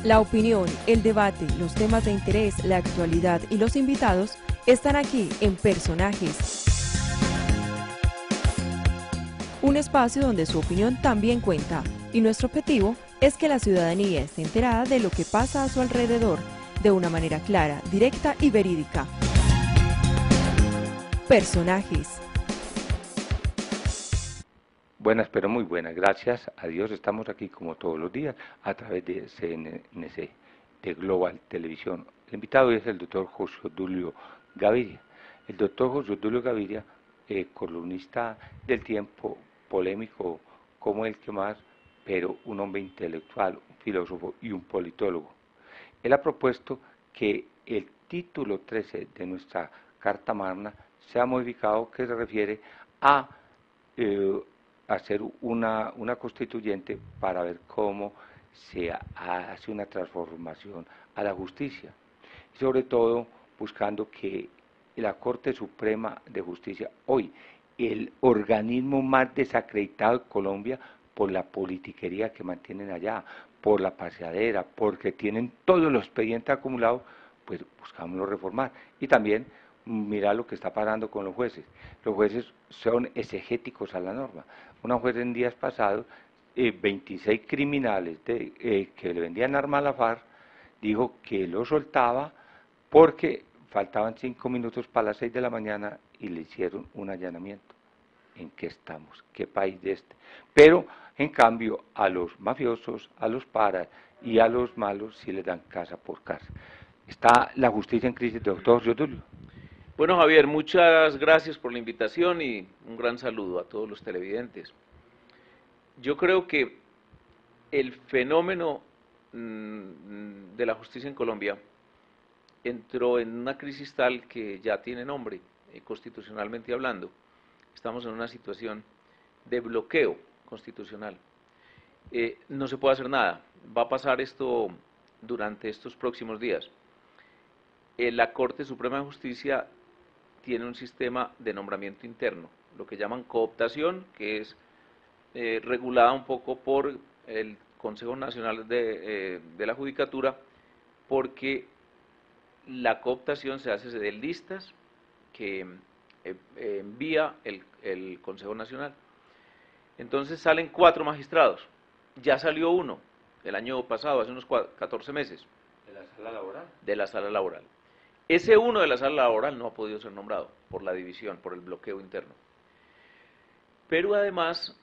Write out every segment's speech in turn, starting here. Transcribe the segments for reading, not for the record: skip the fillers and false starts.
La opinión, el debate, los temas de interés, la actualidad y los invitados están aquí en Personajes. Un espacio donde su opinión también cuenta y nuestro objetivo es que la ciudadanía esté enterada de lo que pasa a su alrededor de una manera clara, directa y verídica. Personajes. Buenas, pero muy buenas. Gracias a Dios estamos aquí como todos los días a través de CNC, de Global Televisión. El invitado es el doctor José Obdulio Gaviria. El doctor José Obdulio Gaviria, columnista del Tiempo, polémico como el que más, pero un hombre intelectual, un filósofo y un politólogo. Él ha propuesto que el título 13 de nuestra Carta Magna sea modificado, que se refiere a hacer una constituyente para ver cómo se hace una transformación a la justicia. Y sobre todo buscando que la Corte Suprema de Justicia, hoy el organismo más desacreditado de Colombia por la politiquería que mantienen allá, por la paseadera, porque tienen todos los expedientes acumulados, pues buscámoslo reformar. Y también mirar lo que está pasando con los jueces. Los jueces son exegéticos a la norma. Una juez en días pasados, 26 criminales que le vendían armas a la FARC, dijo que lo soltaba porque faltaban 5 minutos para las 6 de la mañana y le hicieron un allanamiento. ¿En qué estamos? ¿Qué país de este? Pero, en cambio, a los mafiosos, a los paras y a los malos sí les dan casa por casa. ¿Está la justicia en crisis, doctor Giordulio? Bueno, Javier, muchas gracias por la invitación y un gran saludo a todos los televidentes. Yo creo que el fenómeno de la justicia en Colombia entró en una crisis tal que ya tiene nombre, constitucionalmente hablando. Estamos en una situación de bloqueo constitucional. No se puede hacer nada. Va a pasar esto durante estos próximos días. La Corte Suprema de Justicia tiene un sistema de nombramiento interno, lo que llaman cooptación, que es regulada un poco por el Consejo Nacional de la Judicatura, porque la cooptación se hace de listas que envía el Consejo Nacional. Entonces salen 4 magistrados, ya salió uno el año pasado, hace unos 14 meses. ¿De la sala laboral? De la sala laboral. Ese uno de la sala laboral no ha podido ser nombrado por la división, por el bloqueo interno. Pero además,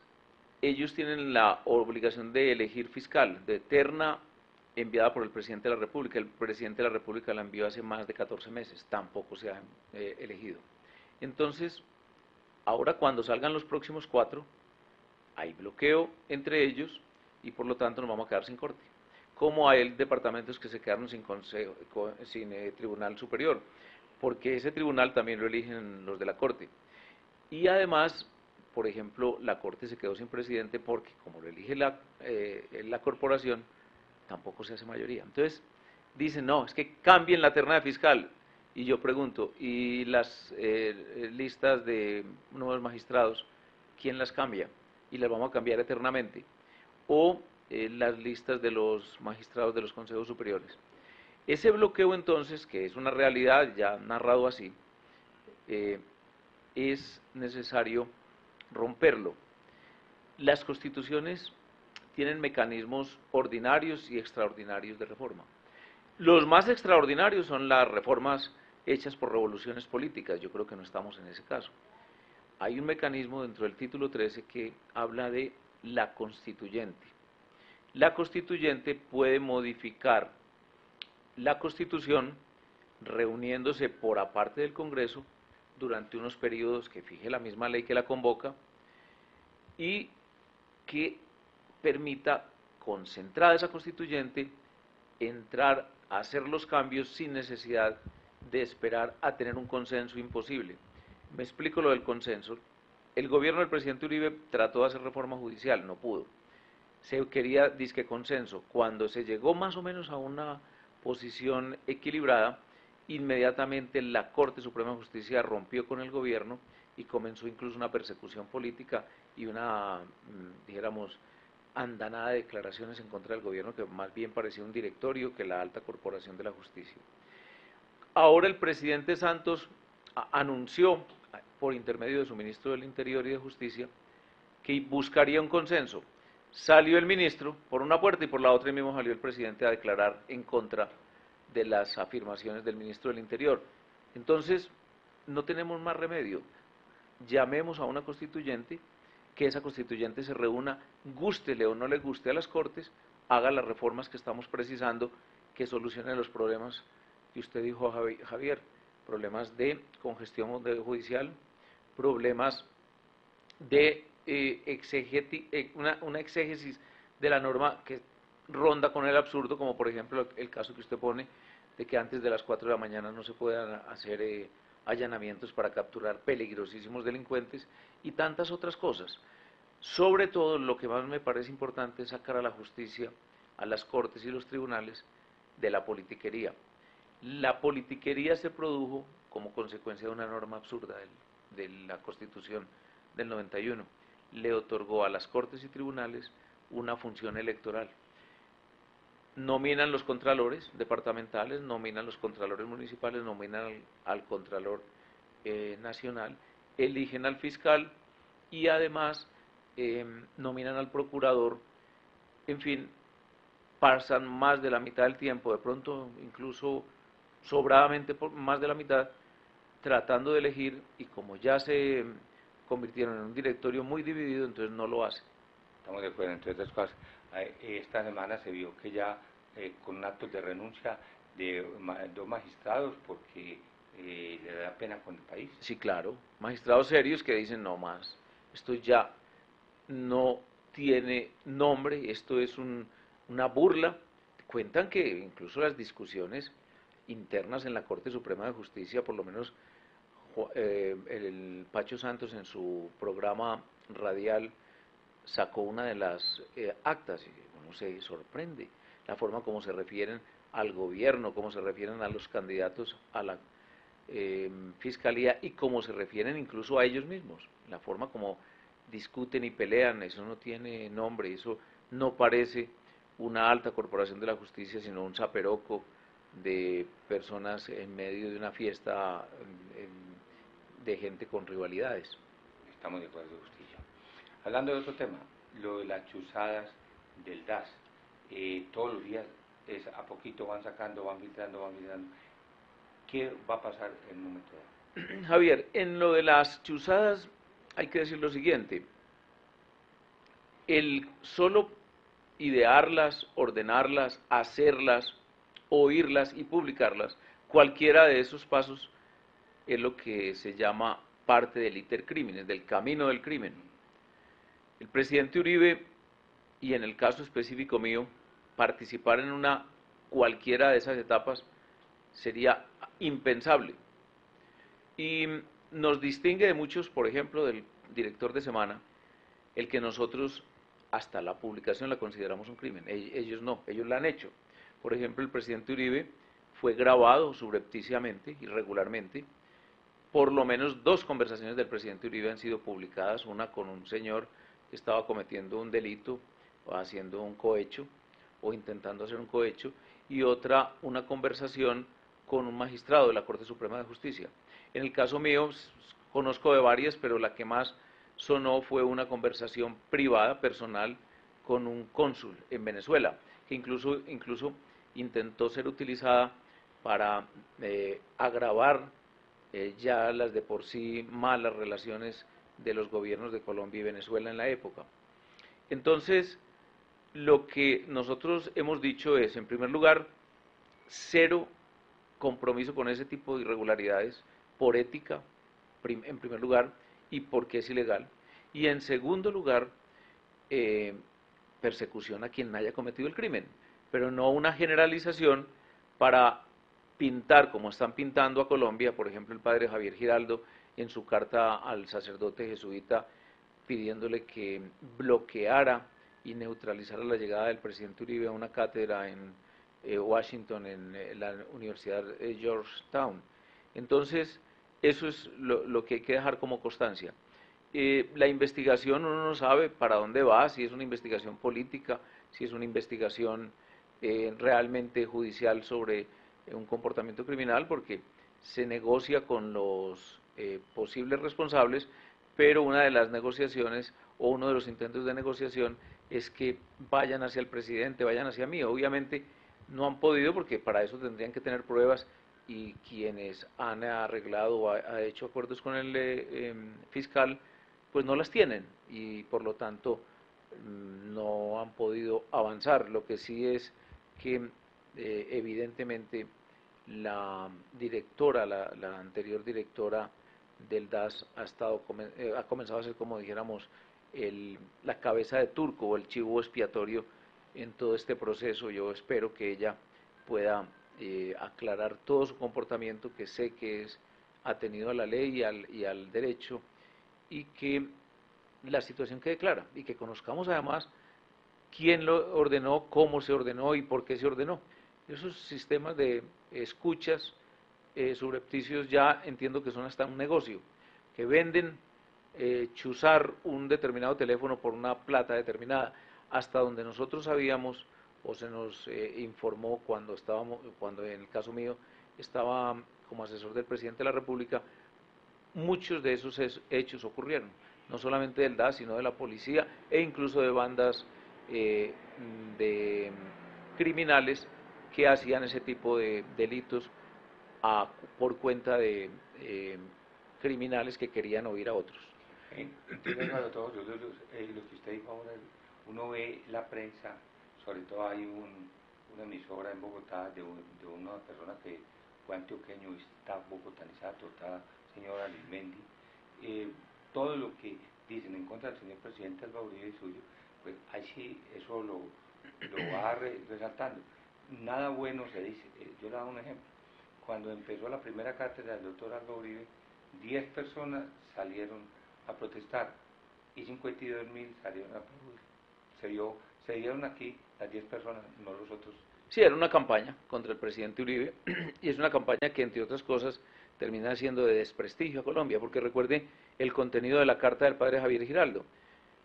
ellos tienen la obligación de elegir fiscal, de terna enviada por el presidente de la República. El presidente de la República la envió hace más de 14 meses, tampoco se ha elegido. Entonces, ahora cuando salgan los próximos 4, hay bloqueo entre ellos y por lo tanto nos vamos a quedar sin corte. Como hay departamentos que se quedaron sin tribunal superior, porque ese tribunal también lo eligen los de la Corte. Y además, por ejemplo, la Corte se quedó sin presidente porque como lo elige la corporación, tampoco se hace mayoría. Entonces, dicen, no, es que cambien la terna de fiscal. Y yo pregunto, ¿y las listas de nuevos magistrados, quién las cambia? Y las vamos a cambiar eternamente. O las listas de los magistrados de los consejos superiores. Ese bloqueo entonces, que es una realidad ya narrado así, es necesario romperlo. Las constituciones tienen mecanismos ordinarios y extraordinarios de reforma. Los más extraordinarios son las reformas hechas por revoluciones políticas, yo creo que no estamos en ese caso. Hay un mecanismo dentro del título 13 que habla de la constituyente. La constituyente puede modificar la Constitución reuniéndose por aparte del Congreso durante unos periodos que fije la misma ley que la convoca y que permita, concentrada esa constituyente, entrar a hacer los cambios sin necesidad de esperar a tener un consenso imposible. Me explico lo del consenso. El gobierno del presidente Uribe trató de hacer reforma judicial, no pudo. Se quería disque consenso. Cuando se llegó más o menos a una posición equilibrada, inmediatamente la Corte Suprema de Justicia rompió con el gobierno y comenzó incluso una persecución política y una, dijéramos, andanada de declaraciones en contra del gobierno que más bien parecía un directorio que la alta corporación de la justicia. Ahora el presidente Santos anunció, por intermedio de su ministro del Interior y de Justicia, que buscaría un consenso. Salió el ministro por una puerta y por la otra mismo salió el presidente a declarar en contra de las afirmaciones del ministro del Interior. Entonces, no tenemos más remedio. Llamemos a una constituyente, que esa constituyente se reúna, gústele o no le guste a las Cortes, haga las reformas que estamos precisando, que solucionen los problemas que usted dijo, Javier, problemas de congestión judicial, problemas de una exégesis de la norma que ronda con el absurdo, como por ejemplo el caso que usted pone de que antes de las 4 de la mañana no se puedan hacer allanamientos para capturar peligrosísimos delincuentes y tantas otras cosas. Sobre todo, lo que más me parece importante es sacar a la justicia, a las Cortes y los tribunales de la politiquería. La politiquería se produjo como consecuencia de una norma absurda de la Constitución del 91. Le otorgó a las Cortes y tribunales una función electoral. Nominan los contralores departamentales, nominan los contralores municipales, nominan al contralor nacional, eligen al fiscal y además nominan al procurador. En fin, pasan más de la mitad del tiempo, de pronto incluso sobradamente más de la mitad, tratando de elegir, y como ya se convirtieron en un directorio muy dividido, entonces no lo hacen. Estamos de acuerdo, entre otras cosas. Esta semana se vio que ya con actos de renuncia de 2 magistrados porque le da pena con el país. Sí, claro, magistrados serios que dicen no más, esto ya no tiene nombre, esto es una burla. Cuentan que incluso las discusiones internas en la Corte Suprema de Justicia, por lo menos el Pacho Santos en su programa radial sacó una de las actas y uno se sorprende la forma como se refieren al gobierno, cómo se refieren a los candidatos a la fiscalía y cómo se refieren incluso a ellos mismos, la forma como discuten y pelean. Eso no tiene nombre, eso no parece una alta corporación de la justicia, sino un zaperoco de personas en medio de una fiesta de gente con rivalidades. Estamos de acuerdo, Bustillo. Hablando de otro tema, lo de las chuzadas del DAS, todos los días a poquito van sacando, van filtrando. ¿Qué va a pasar en un momento dado? Javier, en lo de las chuzadas hay que decir lo siguiente: el solo idearlas, ordenarlas, hacerlas, oírlas y publicarlas, cualquiera de esos pasos es lo que se llama parte del iter criminis, del camino del crimen. El presidente Uribe, y en el caso específico mío, participar en cualquiera de esas etapas sería impensable. Y nos distingue de muchos, por ejemplo, del director de Semana, el que nosotros hasta la publicación la consideramos un crimen. Ellos no, ellos la han hecho. Por ejemplo, el presidente Uribe fue grabado subrepticiamente, irregularmente. Por lo menos 2 conversaciones del presidente Uribe han sido publicadas, una con un señor que estaba cometiendo un delito o haciendo un cohecho o intentando hacer un cohecho, y otra, una conversación con un magistrado de la Corte Suprema de Justicia. En el caso mío, conozco de varias, pero la que más sonó fue una conversación privada, personal, con un cónsul en Venezuela, que incluso intentó ser utilizada para agravar ya las de por sí malas relaciones de los gobiernos de Colombia y Venezuela en la época. Entonces, lo que nosotros hemos dicho es, en primer lugar, cero compromiso con ese tipo de irregularidades, por ética, en primer lugar, y porque es ilegal, y en segundo lugar, persecución a quien haya cometido el crimen, pero no una generalización para pintar, como están pintando a Colombia, por ejemplo, el padre Javier Giraldo, en su carta al sacerdote jesuita, pidiéndole que bloqueara y neutralizara la llegada del presidente Uribe a una cátedra en Washington, en la Universidad de Georgetown. Entonces, eso es lo que hay que dejar como constancia. La investigación uno no sabe para dónde va, si es una investigación política, si es una investigación realmente judicial sobre un comportamiento criminal, porque se negocia con los posibles responsables, pero una de las negociaciones o uno de los intentos de negociación es que vayan hacia el presidente, vayan hacia mí. Obviamente no han podido porque para eso tendrían que tener pruebas y quienes han arreglado o ha hecho acuerdos con el fiscal pues no las tienen y por lo tanto no han podido avanzar. Lo que sí es que evidentemente la directora, la anterior directora del DAS ha comenzado a ser, como dijéramos, la cabeza de turco o el chivo expiatorio en todo este proceso. Yo espero que ella pueda aclarar todo su comportamiento, que sé que es atenido a la ley y al derecho, y que la situación quede clara y que conozcamos además quién lo ordenó, cómo se ordenó y por qué se ordenó. Esos sistemas de escuchas subrepticios ya entiendo que son hasta un negocio, que venden chuzar un determinado teléfono por una plata determinada, hasta donde nosotros sabíamos o se nos informó cuando en el caso mío estaba como asesor del presidente de la República, muchos de esos hechos ocurrieron, no solamente del DAS, sino de la policía e incluso de bandas de criminales que hacían ese tipo de delitos por cuenta de criminales que querían oír a otros. Entiendo a todos lo que usted dijo ahora, uno ve la prensa, sobre todo hay una emisora en Bogotá de una persona que fue antioqueño y está bogotanizada, toda señora Lismendi, todo lo que dicen en contra del señor presidente Álvaro Uribe y suyo, pues ahí sí eso lo va resaltando. Nada bueno se dice. Yo le doy un ejemplo. Cuando empezó la primera cátedra del doctor Álvaro Uribe, 10 personas salieron a protestar y 52.000 salieron a aplaudir. Se dieron aquí las 10 personas, no los otros. Sí, era una campaña contra el presidente Uribe y es una campaña que, entre otras cosas, termina siendo de desprestigio a Colombia, porque recuerde el contenido de la carta del padre Javier Giraldo,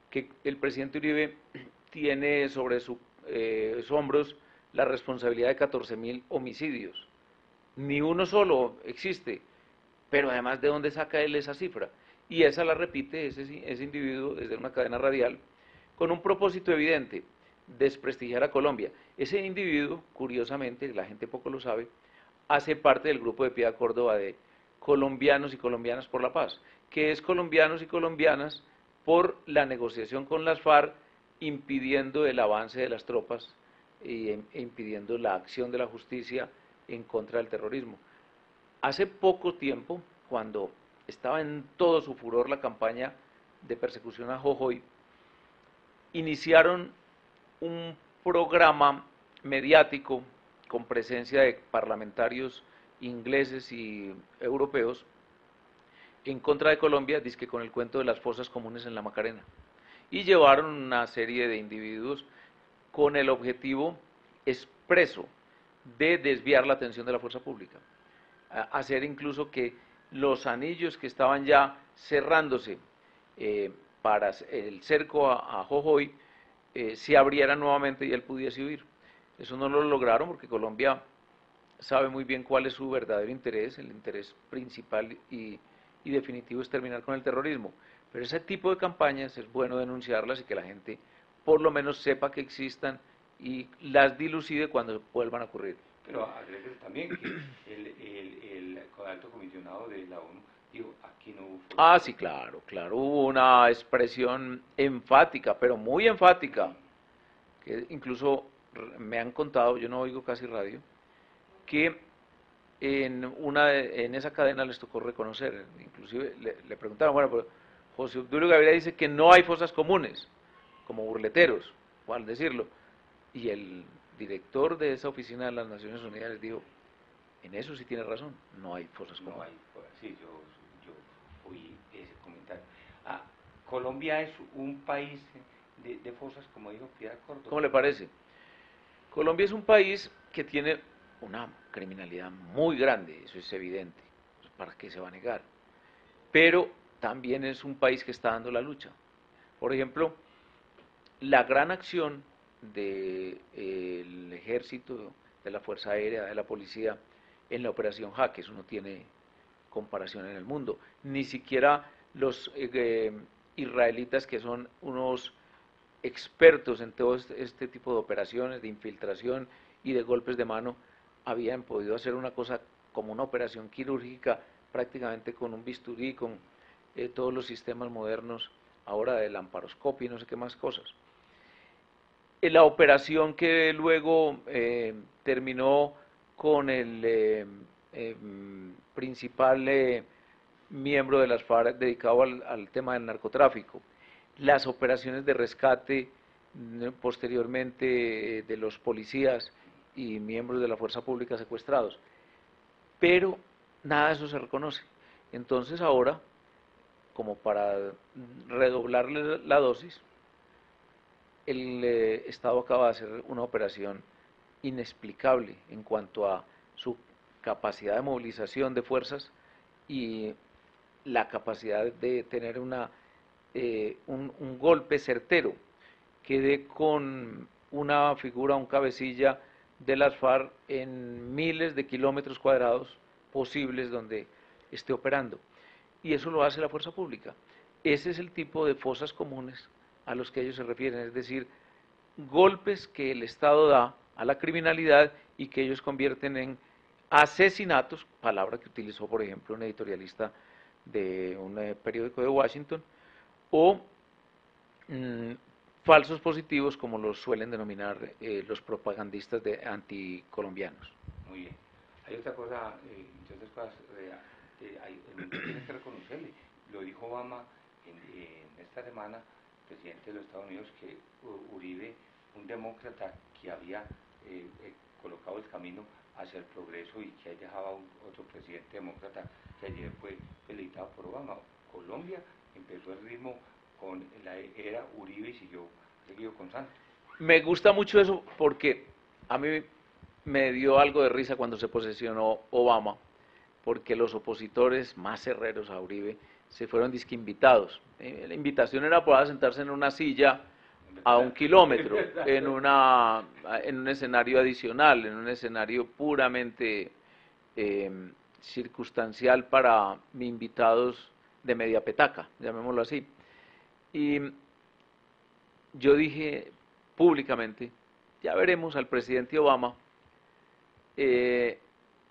que el presidente Uribe tiene sobre sus hombros la responsabilidad de 14.000 homicidios. Ni uno solo existe, pero además, ¿de dónde saca él esa cifra? Y esa la repite ese individuo desde una cadena radial con un propósito evidente: desprestigiar a Colombia. Ese individuo, curiosamente, la gente poco lo sabe, hace parte del grupo de Piedad Córdoba de Colombianos y Colombianas por la Paz, que es colombianos y colombianas por la negociación con las FARC, impidiendo el avance de las tropas e impidiendo la acción de la justicia en contra del terrorismo. Hace poco tiempo, cuando estaba en todo su furor la campaña de persecución a Jojoy, iniciaron un programa mediático con presencia de parlamentarios ingleses y europeos en contra de Colombia, dizque con el cuento de las fosas comunes en la Macarena. Y llevaron una serie de individuos con el objetivo expreso de desviar la atención de la fuerza pública, hacer incluso que los anillos que estaban ya cerrándose para el cerco a Jojoy se abrieran nuevamente y él pudiese huir. Eso no lo lograron porque Colombia sabe muy bien cuál es su verdadero interés. El interés principal y definitivo es terminar con el terrorismo, pero ese tipo de campañas es bueno denunciarlas y que la gente por lo menos sepa que existan y las dilucide cuando vuelvan a ocurrir. Pero agregue también que el alto comisionado de la ONU dijo, aquí no hubo... Ah, sí, claro, hubo una expresión enfática, pero muy enfática, que incluso me han contado, yo no oigo casi radio, que en esa cadena les tocó reconocer, inclusive le preguntaron, bueno, pero José Obdulio Gaviria dice que no hay fosas comunes, como burleteros, al decirlo, y el director de esa oficina de las Naciones Unidas les dijo, en eso sí tiene razón, no hay fosas comunes. No hay, sí, yo oí ese comentario. Colombia es un país de fosas, como dijo Piedad Córdoba. ¿Cómo le parece? Colombia es un país que tiene una criminalidad muy grande, eso es evidente, ¿para qué se va a negar? Pero también es un país que está dando la lucha. Por ejemplo, la gran acción del ejército, de la Fuerza Aérea, de la policía, en la Operación Jaque, eso no tiene comparación en el mundo. Ni siquiera los israelitas, que son unos expertos en todo este tipo de operaciones, de infiltración y de golpes de mano, habían podido hacer una cosa como una operación quirúrgica, prácticamente con un bisturí, con todos los sistemas modernos, ahora de lamparoscopio y no sé qué más cosas. La operación que luego terminó con el principal miembro de las FARC dedicado al tema del narcotráfico, las operaciones de rescate posteriormente de los policías y miembros de la fuerza pública secuestrados, pero nada de eso se reconoce. Entonces ahora, como para redoblarle la dosis, el Estado acaba de hacer una operación inexplicable en cuanto a su capacidad de movilización de fuerzas y la capacidad de tener un golpe certero, que dé con una figura, un cabecilla de las FARC en miles de kilómetros cuadrados posibles donde esté operando. Y eso lo hace la fuerza pública. Ese es el tipo de fosas comunes a los que ellos se refieren, es decir, golpes que el Estado da a la criminalidad y que ellos convierten en asesinatos, palabra que utilizó, por ejemplo, un editorialista de un periódico de Washington, o falsos positivos, como los suelen denominar los propagandistas anticolombianos. Muy bien. Hay otra cosa, entre otras cosas, tienes que reconocerle, lo dijo Obama en esta semana, presidente de los Estados Unidos, que Uribe, un demócrata que había colocado el camino hacia el progreso y que dejaba otro presidente demócrata que ayer fue felicitado por Obama. Colombia empezó el ritmo con la era Uribe y seguido con Santos. Me gusta mucho eso porque a mí me dio algo de risa cuando se posesionó Obama, porque los opositores más herreros a Uribe se fueron disque invitados. La invitación era para sentarse en una silla a 1 kilómetro, en un escenario adicional, en un escenario puramente circunstancial para invitados de media petaca, llamémoslo así. Y yo dije públicamente, ya veremos al presidente Obama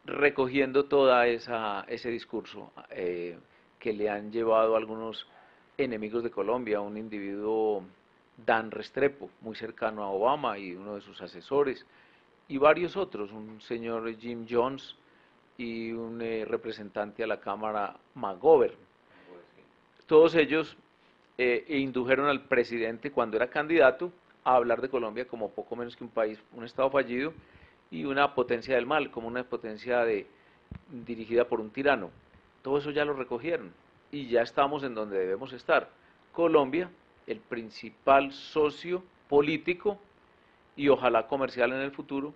recogiendo toda ese discurso que le han llevado algunos enemigos de Colombia, un individuo, Dan Restrepo, muy cercano a Obama y uno de sus asesores, y varios otros, un señor Jim Jones y un representante a la Cámara, McGovern. Todos ellos indujeron al presidente, cuando era candidato, a hablar de Colombia como poco menos que un país, un estado fallido y una potencia del mal, como una potencia dirigida por un tirano. Todo eso ya lo recogieron y ya estamos en donde debemos estar. Colombia, el principal socio político y ojalá comercial en el futuro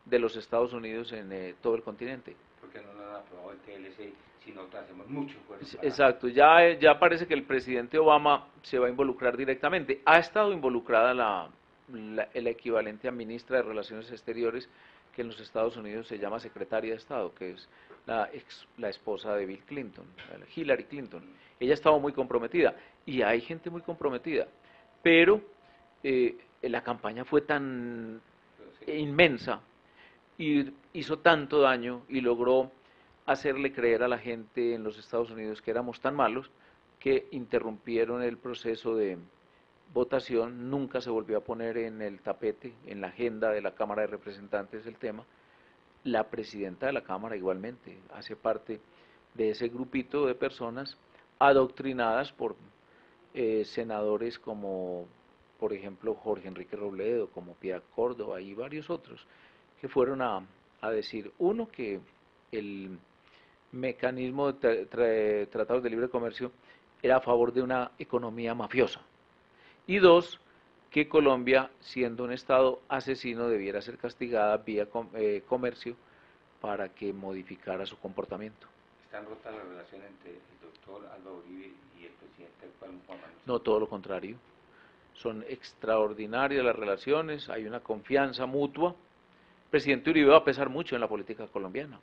de los Estados Unidos en todo el continente. Porque no lo han aprobado el TLC, si no hacemos mucho esfuerzo. Exacto, ya parece que el presidente Obama se va a involucrar directamente. Ha estado involucrada el equivalente a ministra de Relaciones Exteriores, que en los Estados Unidos se llama secretaria de Estado, que es la esposa de Bill Clinton, Hillary Clinton. Ella ha estado muy comprometida y hay gente muy comprometida, pero la campaña fue tan inmensa y hizo tanto daño y logró hacerle creer a la gente en los Estados Unidos que éramos tan malos que interrumpieron el proceso de votación. Nunca se volvió a poner en el tapete, en la agenda de la Cámara de Representantes el tema. La presidenta de la Cámara igualmente hace parte de ese grupito de personas adoctrinadas por senadores como, por ejemplo, Jorge Enrique Robledo, como Piedad Córdoba y varios otros, que fueron a decir, uno, que el mecanismo de tratados de libre comercio era a favor de una economía mafiosa, y dos, que Colombia, siendo un estado asesino, debiera ser castigada vía comercio para que modificara su comportamiento. Están rotas las relaciones entre el doctor Álvaro Uribe y presidente Juan Manuel? No, todo lo contrario. Son extraordinarias las relaciones, hay una confianza mutua. El presidente Uribe va a pesar mucho en la política colombiana.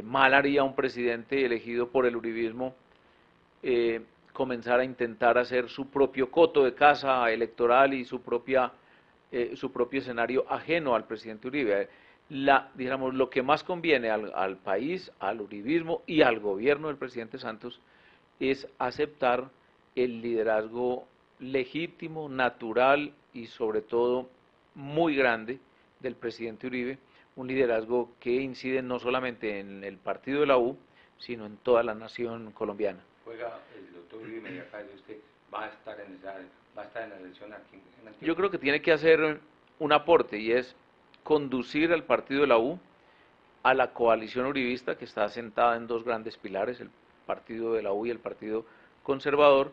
Mal haría un presidente elegido por el uribismo comenzar a intentar hacer su propio coto de caza electoral y su propio escenario ajeno al presidente Uribe. Digamos, lo que más conviene al país, al uribismo y al gobierno del presidente Santos es aceptar el liderazgo legítimo, natural y sobre todo muy grande del presidente Uribe, un liderazgo que incide no solamente en el partido de la U, sino en toda la nación colombiana. Juega el doctor Uribe Mediacayo, usted va a estar en la elección aquí en Antioquia. Yo creo que tiene que hacer un aporte y es conducir al partido de la U a la coalición uribista que está sentada en dos grandes pilares, el partido de la U y el partido conservador,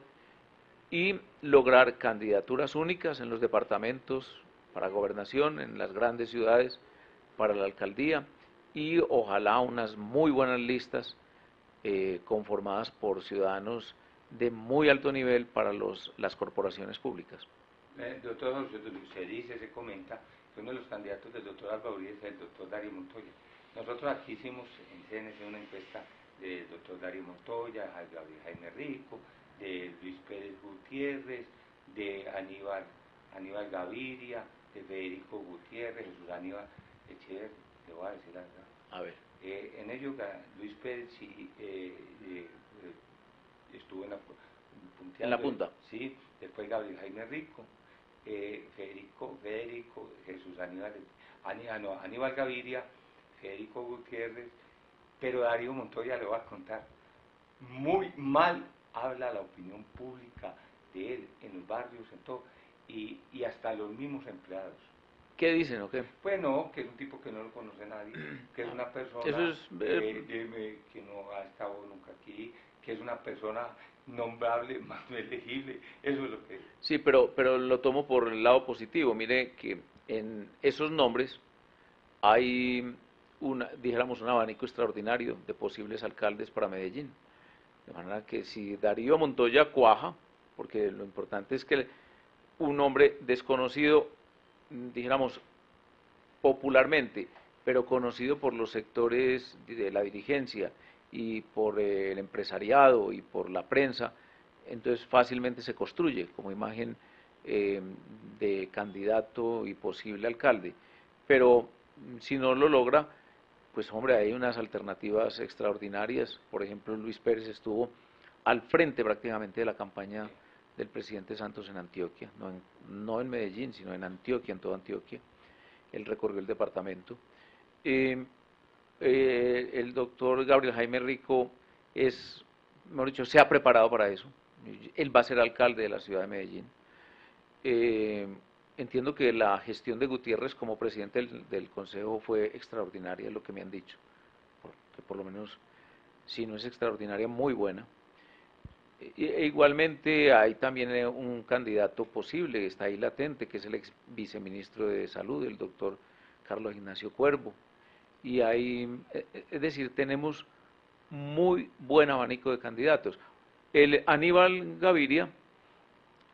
y lograr candidaturas únicas en los departamentos para gobernación, en las grandes ciudades para la alcaldía y ojalá unas muy buenas listas conformadas por ciudadanos de muy alto nivel para las corporaciones públicas. Doctor, se dice, se comenta que uno de los candidatos del doctor Alba Uribe es el doctor Darío Montoya. Nosotros aquí hicimos en CNC una encuesta del doctor Darío Montoya, de Gabriel Jaime Rico, de Luis Pérez Gutiérrez, de Aníbal Gaviria, de Federico Gutiérrez, Jesús Aníbal Echeverri, le voy a decir la verdad. A ver. En ello Luis Pérez sí, estuvo en la punta. Sí, después Gabriel Jaime Rico, Federico, Jesús Aníbal Gaviria, Federico Gutiérrez, pero Darío Montoya le voy a contar, muy mal habla la opinión pública de él en los barrios, en todo, y hasta los mismos empleados. ¿Qué dicen o qué? Pues no, que es un tipo que no lo conoce nadie, que es una persona que no ha estado nunca aquí, que es una persona nombrable, más no elegible, eso es lo que es. Sí, pero lo tomo por el lado positivo. Mire que en esos nombres hay dijéramos, un abanico extraordinario de posibles alcaldes para Medellín. De manera que si Darío Montoya cuaja, porque lo importante es que un hombre desconocido, dijéramos, popularmente, pero conocido por los sectores de la dirigencia y por el empresariado y por la prensa, entonces fácilmente se construye como imagen de candidato y posible alcalde. Pero si no lo logra, pues hombre, hay unas alternativas extraordinarias. Por ejemplo, Luis Pérez estuvo al frente prácticamente de la campaña del presidente Santos en Antioquia, no en Medellín, sino en Antioquia, en toda Antioquia. Él recorrió el departamento. El doctor Gabriel Jaime Rico mejor dicho, se ha preparado para eso. Él va a ser alcalde de la ciudad de Medellín. Entiendo que la gestión de Gutiérrez como presidente del Consejo fue extraordinaria, es lo que me han dicho, porque por lo menos, si no es extraordinaria, muy buena. Igualmente hay también un candidato posible, está ahí latente, que es el ex viceministro de Salud, el doctor Carlos Ignacio Cuervo. Y es decir, tenemos muy buen abanico de candidatos. El Aníbal Gaviria,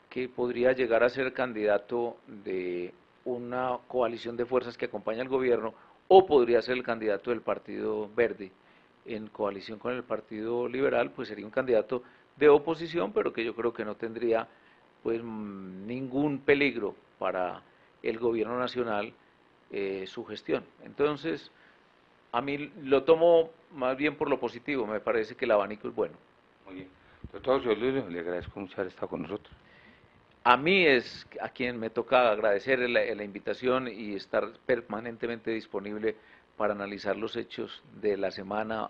que podría llegar a ser candidato de una coalición de fuerzas que acompaña al gobierno, o podría ser el candidato del Partido Verde en coalición con el Partido Liberal, pues sería un candidato de oposición, pero que yo creo que no tendría pues ningún peligro para el gobierno nacional su gestión. Entonces, a mí lo tomo más bien por lo positivo, me parece que el abanico es bueno. Muy bien. Doctor Luis, le agradezco mucho haber estado con nosotros. A mí es a quien me toca agradecer la invitación y estar permanentemente disponible para analizar los hechos de la semana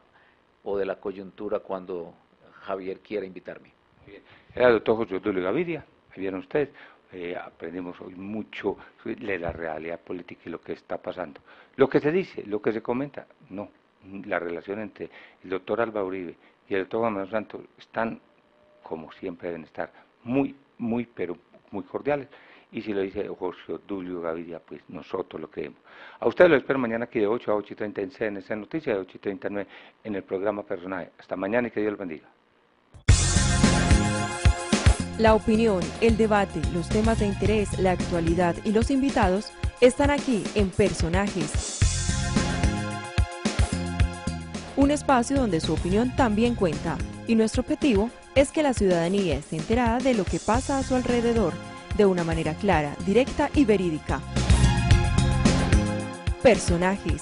o de la coyuntura cuando Javier quiera invitarme. Muy bien. Era el doctor José Obdulio Gaviria, ahí vieron ustedes, aprendimos hoy mucho de la realidad política y lo que está pasando. Lo que se dice, lo que se comenta, no. La relación entre el doctor Alba Uribe y el doctor Juan Manuel Santos están, como siempre deben estar, pero muy cordiales. Y si lo dice José Obdulio Gaviria, pues nosotros lo creemos. A ustedes lo espero mañana aquí de 8 a 8:30 en CNC Noticias, de 8:39 en el programa Personaje. Hasta mañana y que Dios los bendiga. La opinión, el debate, los temas de interés, la actualidad y los invitados están aquí en Personajes. Un espacio donde su opinión también cuenta y nuestro objetivo es que la ciudadanía esté enterada de lo que pasa a su alrededor de una manera clara, directa y verídica. Personajes.